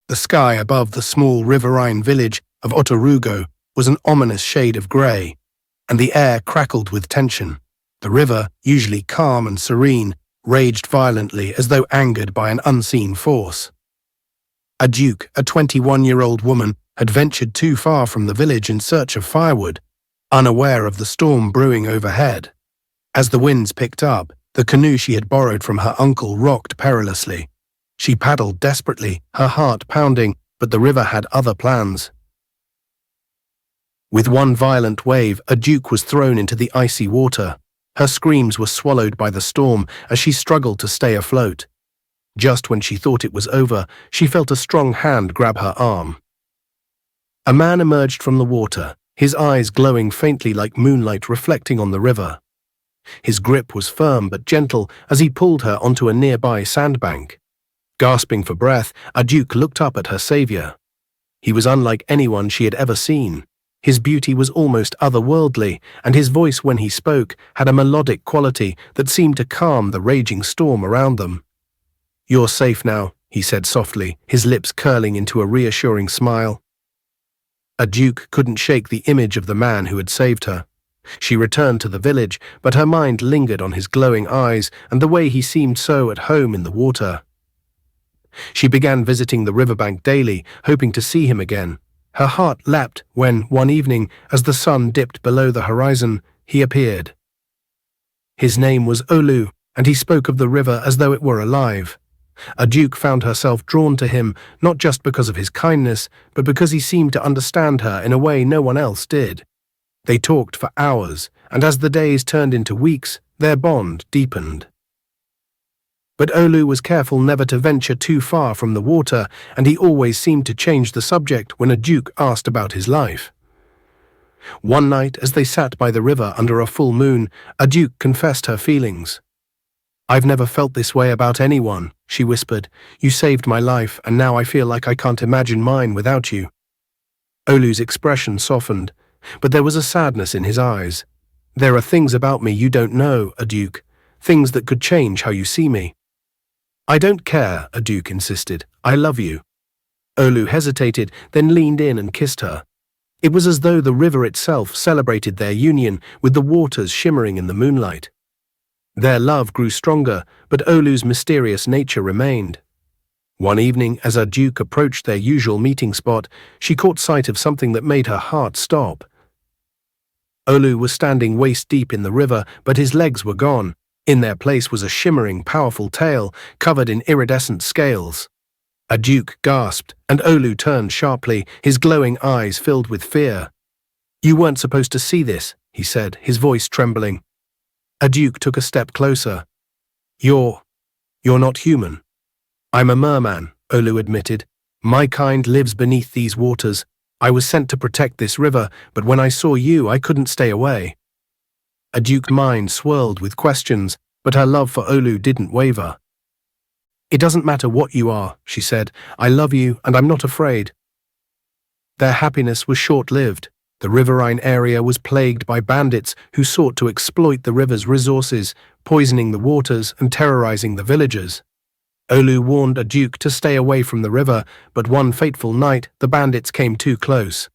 The sky above the small riverine village of Otorugo was an ominous shade of grey, and the air crackled with tension. The river, usually calm and serene, raged violently as though angered by an unseen force. A duke, a 21-year-old woman, had ventured too far from the village in search of firewood, unaware of the storm brewing overhead. As the winds picked up, the canoe she had borrowed from her uncle rocked perilously. She paddled desperately, her heart pounding, but the river had other plans. With one violent wave, a duke was thrown into the icy water. Her screams were swallowed by the storm as she struggled to stay afloat. Just when she thought it was over, she felt a strong hand grab her arm. A man emerged from the water, his eyes glowing faintly like moonlight reflecting on the river. His grip was firm but gentle as he pulled her onto a nearby sandbank. Gasping for breath, a duke looked up at her savior. He was unlike anyone she had ever seen. His beauty was almost otherworldly, and his voice when he spoke had a melodic quality that seemed to calm the raging storm around them. "You're safe now," he said softly, his lips curling into a reassuring smile. A duke couldn't shake the image of the man who had saved her. She returned to the village, but her mind lingered on his glowing eyes and the way he seemed so at home in the water. She began visiting the riverbank daily, hoping to see him again. Her heart leapt when, one evening, as the sun dipped below the horizon, he appeared. His name was Olu, and he spoke of the river as though it were alive. A duke found herself drawn to him, not just because of his kindness, but because he seemed to understand her in a way no one else did. They talked for hours, and as the days turned into weeks, their bond deepened. But Olu was careful never to venture too far from the water, and he always seemed to change the subject when a duke asked about his life. One night, as they sat by the river under a full moon, a duke confessed her feelings. "I've never felt this way about anyone," she whispered. "You saved my life, and now I feel like I can't imagine mine without you." Olu's expression softened, but there was a sadness in his eyes. "There are things about me you don't know, a duke, things that could change how you see me." "I don't care," a duke insisted. "I love you." Olu hesitated, then leaned in and kissed her. It was as though the river itself celebrated their union, with the waters shimmering in the moonlight. Their love grew stronger, but Olu's mysterious nature remained. One evening, as a duke approached their usual meeting spot, she caught sight of something that made her heart stop. Olu was standing waist-deep in the river, but his legs were gone. In their place was a shimmering, powerful tail, covered in iridescent scales. A duke gasped, and Olu turned sharply, his glowing eyes filled with fear. "You weren't supposed to see this," he said, his voice trembling. A duke took a step closer. You're not human." "I'm a merman," Olu admitted. "My kind lives beneath these waters. I was sent to protect this river, but when I saw you, I couldn't stay away." A duke's mind swirled with questions, but her love for Olu didn't waver. "It doesn't matter what you are," she said. "I love you, and I'm not afraid." Their happiness was short-lived. The riverine area was plagued by bandits who sought to exploit the river's resources, poisoning the waters and terrorizing the villagers. Olu warned a duke to stay away from the river, but one fateful night the bandits came too close.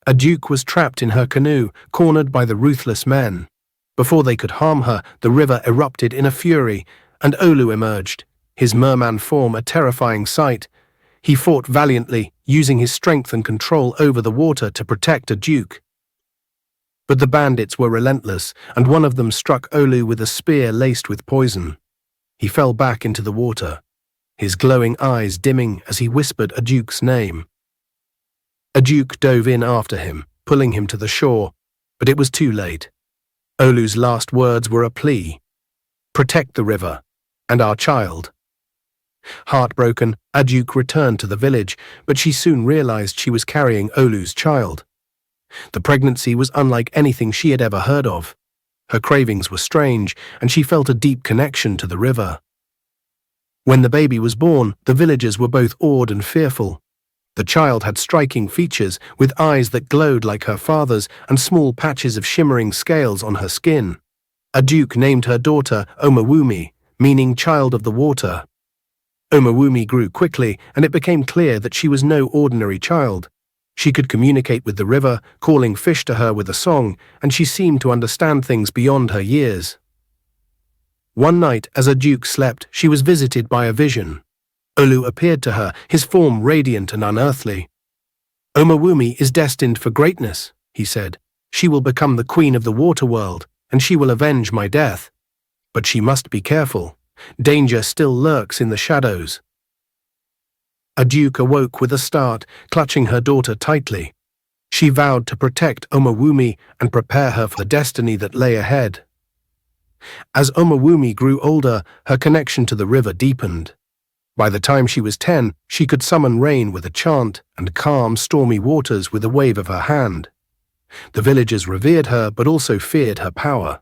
A duke was trapped in her canoe, cornered by the ruthless men. Before they could harm her, the river erupted in a fury, and Olu emerged, his merman form a terrifying sight. He fought valiantly, using his strength and control over the water to protect a duke. But the bandits were relentless, and one of them struck Olu with a spear laced with poison. He fell back into the water, his glowing eyes dimming as he whispered a duke's name. A duke dove in after him, pulling him to the shore, but it was too late. Olu's last words were a plea. "Protect the river, and our child." Heartbroken, a duke returned to the village, but she soon realized she was carrying Olu's child. The pregnancy was unlike anything she had ever heard of. Her cravings were strange, and she felt a deep connection to the river. When the baby was born, the villagers were both awed and fearful. The child had striking features, with eyes that glowed like her father's and small patches of shimmering scales on her skin. A duke named her daughter Omawumi, meaning child of the water. Omawumi grew quickly, and it became clear that she was no ordinary child. She could communicate with the river, calling fish to her with a song, and she seemed to understand things beyond her years. One night, as a duke slept, she was visited by a vision. Olu appeared to her, his form radiant and unearthly. "Omawumi is destined for greatness," he said. "She will become the queen of the water world, and she will avenge my death. But she must be careful. Danger still lurks in the shadows." A duke awoke with a start, clutching her daughter tightly. She vowed to protect Omawumi and prepare her for the destiny that lay ahead. As Omawumi grew older, her connection to the river deepened. By the time she was 10, she could summon rain with a chant and calm stormy waters with a wave of her hand. The villagers revered her but also feared her power.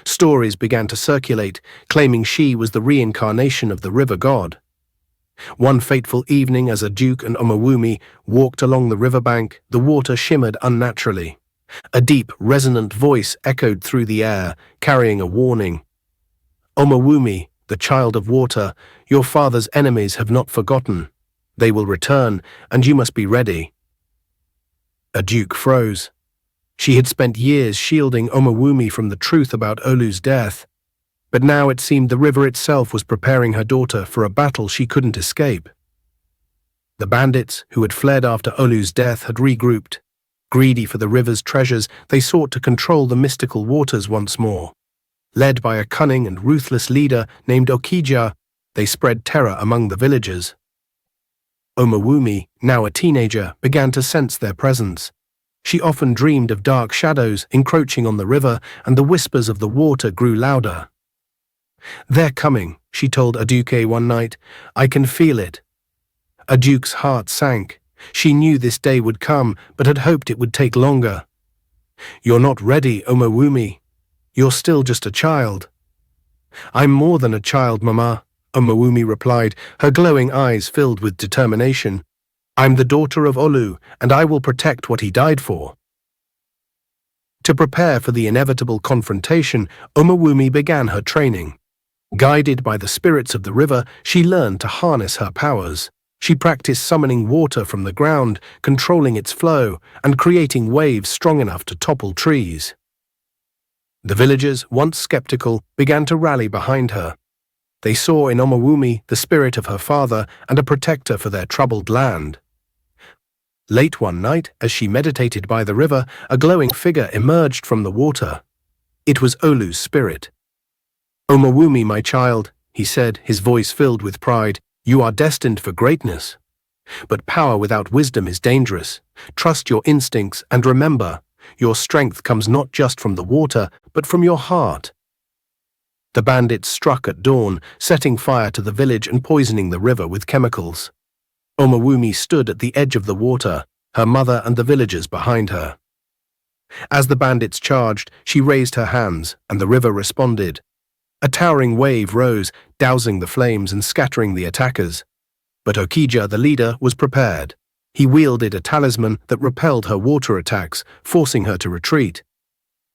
Stories began to circulate, claiming she was the reincarnation of the river god. One fateful evening, as a duke and Omawumi walked along the riverbank, the water shimmered unnaturally. A deep, resonant voice echoed through the air, carrying a warning. "Omawumi, the child of water, your father's enemies have not forgotten. They will return, and you must be ready." A duke froze. She had spent years shielding Omawumi from the truth about Olu's death, but now it seemed the river itself was preparing her daughter for a battle she couldn't escape. The bandits, who had fled after Olu's death, had regrouped. Greedy for the river's treasures, they sought to control the mystical waters once more. Led by a cunning and ruthless leader named Okija, they spread terror among the villagers. Omawumi, now a teenager, began to sense their presence. She often dreamed of dark shadows encroaching on the river, and the whispers of the water grew louder. "They're coming," she told Aduke one night. "I can feel it." Aduke's heart sank. She knew this day would come, but had hoped it would take longer. "You're not ready, Omawumi. You're still just a child." "I'm more than a child, Mama," Omawumi replied, her glowing eyes filled with determination. "I'm the daughter of Olu, and I will protect what he died for." To prepare for the inevitable confrontation, Omawumi began her training. Guided by the spirits of the river, she learned to harness her powers. She practiced summoning water from the ground, controlling its flow, and creating waves strong enough to topple trees. The villagers, once skeptical, began to rally behind her. They saw in Omawumi the spirit of her father and a protector for their troubled land. Late one night, as she meditated by the river, a glowing figure emerged from the water. It was Olu's spirit. "Omawumi, my child," he said, his voice filled with pride, "you are destined for greatness. But power without wisdom is dangerous. Trust your instincts and remember, your strength comes not just from the water, but from your heart." The bandits struck at dawn, setting fire to the village and poisoning the river with chemicals. Omawumi stood at the edge of the water, her mother and the villagers behind her. As the bandits charged, she raised her hands, and the river responded. A towering wave rose, dousing the flames and scattering the attackers. But Okija, the leader, was prepared. He wielded a talisman that repelled her water attacks, forcing her to retreat.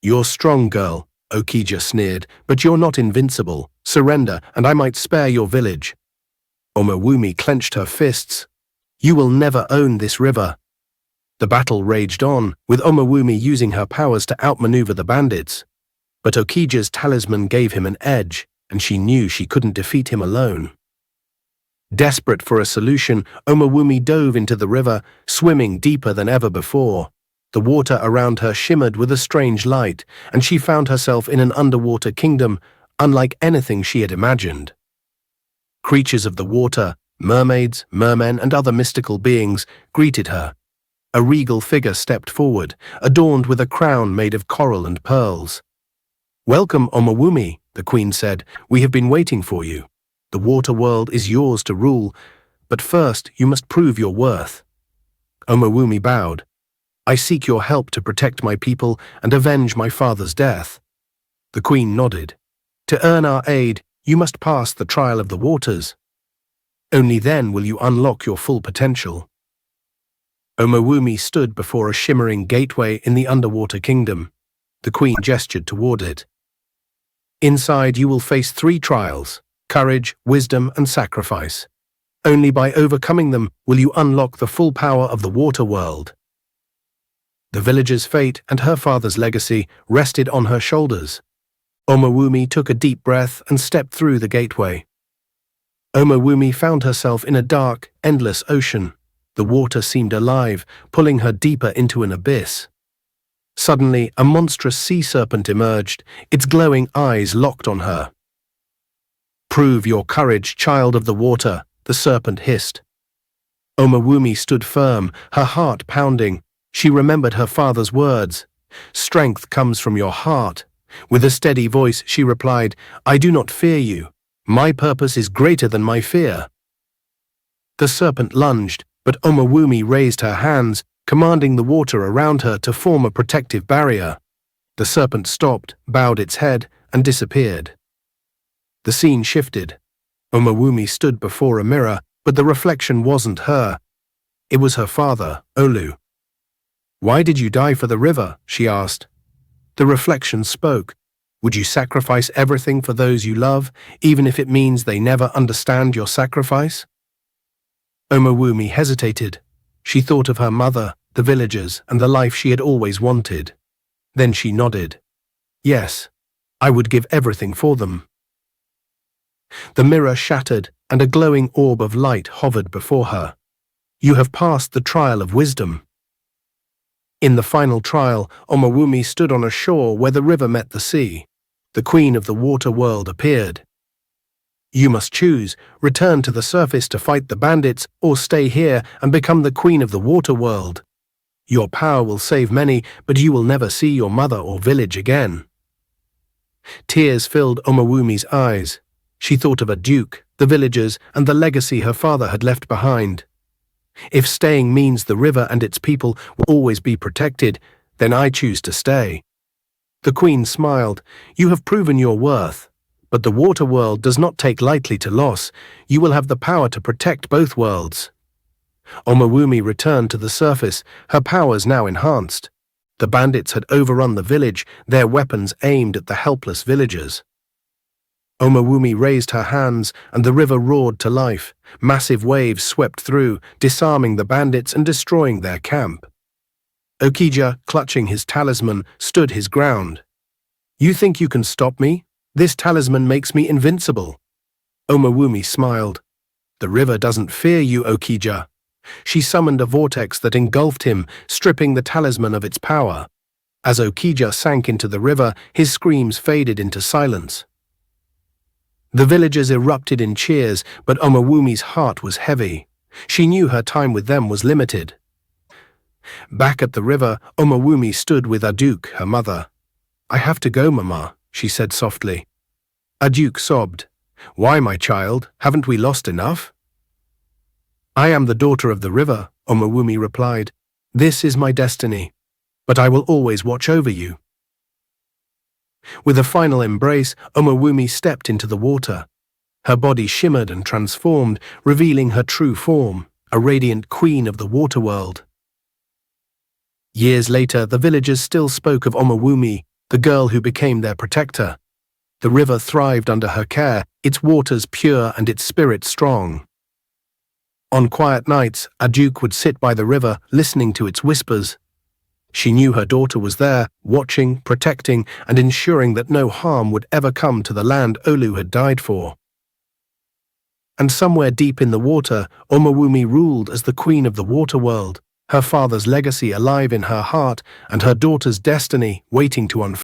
"You're strong, girl," Okija sneered, "but you're not invincible. Surrender, and I might spare your village." Omawumi clenched her fists. "You will never own this river." The battle raged on, with Omawumi using her powers to outmaneuver the bandits. But Okija's talisman gave him an edge, and she knew she couldn't defeat him alone. Desperate for a solution, Omawumi dove into the river, swimming deeper than ever before. The water around her shimmered with a strange light, and she found herself in an underwater kingdom, unlike anything she had imagined. Creatures of the water, mermaids, mermen, and other mystical beings greeted her. A regal figure stepped forward, adorned with a crown made of coral and pearls. "Welcome, Omawumi," the queen said. "We have been waiting for you. The water world is yours to rule, but first you must prove your worth." Omawumi bowed. "I seek your help to protect my people and avenge my father's death." The queen nodded. "To earn our aid, you must pass the trial of the waters. Only then will you unlock your full potential." Omawumi stood before a shimmering gateway in the underwater kingdom. The queen gestured toward it. "Inside you will face 3 trials: courage, wisdom, and sacrifice. Only by overcoming them will you unlock the full power of the water world. The villager's fate and her father's legacy rested on her shoulders. Omowumi took a deep breath and stepped through the gateway. Omowumi found herself in a dark, endless ocean. The water seemed alive, pulling her deeper into an abyss. Suddenly, a monstrous sea serpent emerged, its glowing eyes locked on her. "Prove your courage, child of the water," the serpent hissed. Omowumi stood firm, her heart pounding. She remembered her father's words. "Strength comes from your heart." With a steady voice, she replied, "I do not fear you. My purpose is greater than my fear." The serpent lunged, but Omowumi raised her hands, commanding the water around her to form a protective barrier. The serpent stopped, bowed its head, and disappeared. The scene shifted. Omowumi stood before a mirror, but the reflection wasn't her. It was her father, Olu. "Why did you die for the river?" she asked. The reflection spoke. "Would you sacrifice everything for those you love, even if it means they never understand your sacrifice?" Omowumi hesitated. She thought of her mother, the villagers, and the life she had always wanted. Then she nodded. "Yes, I would give everything for them." The mirror shattered, and a glowing orb of light hovered before her. "You have passed the trial of wisdom." In the final trial, Omowumi stood on a shore where the river met the sea. The queen of the water world appeared. "You must choose, return to the surface to fight the bandits, or stay here and become the queen of the water world. Your power will save many, but you will never see your mother or village again." Tears filled Omowumi's eyes. She thought of a duke, the villagers, and the legacy her father had left behind. "If staying means the river and its people will always be protected, then I choose to stay." The queen smiled. "You have proven your worth. But the water world does not take lightly to loss. You will have the power to protect both worlds." Omowumi returned to the surface, her powers now enhanced. The bandits had overrun the village, their weapons aimed at the helpless villagers. Omowumi raised her hands, and the river roared to life. Massive waves swept through, disarming the bandits and destroying their camp. Okija, clutching his talisman, stood his ground. "You think you can stop me? This talisman makes me invincible." Omowumi smiled. "The river doesn't fear you, Okija." She summoned a vortex that engulfed him, stripping the talisman of its power. As Okija sank into the river, his screams faded into silence. The villagers erupted in cheers, but Omowumi's heart was heavy. She knew her time with them was limited. Back at the river, Omowumi stood with Aduk, her mother. "I have to go, Mama," she said softly. Aduk sobbed. "Why, my child? Haven't we lost enough?" "I am the daughter of the river," Omowumi replied. "This is my destiny, but I will always watch over you." With a final embrace, Omowumi stepped into the water. Her body shimmered and transformed, revealing her true form, a radiant queen of the water world. Years later, the villagers still spoke of Omowumi, the girl who became their protector. The river thrived under her care, its waters pure and its spirit strong. On quiet nights, Aduk would sit by the river, listening to its whispers. She knew her daughter was there, watching, protecting, and ensuring that no harm would ever come to the land Olu had died for. And somewhere deep in the water, Omowumi ruled as the queen of the water world, her father's legacy alive in her heart and her daughter's destiny waiting to unfold.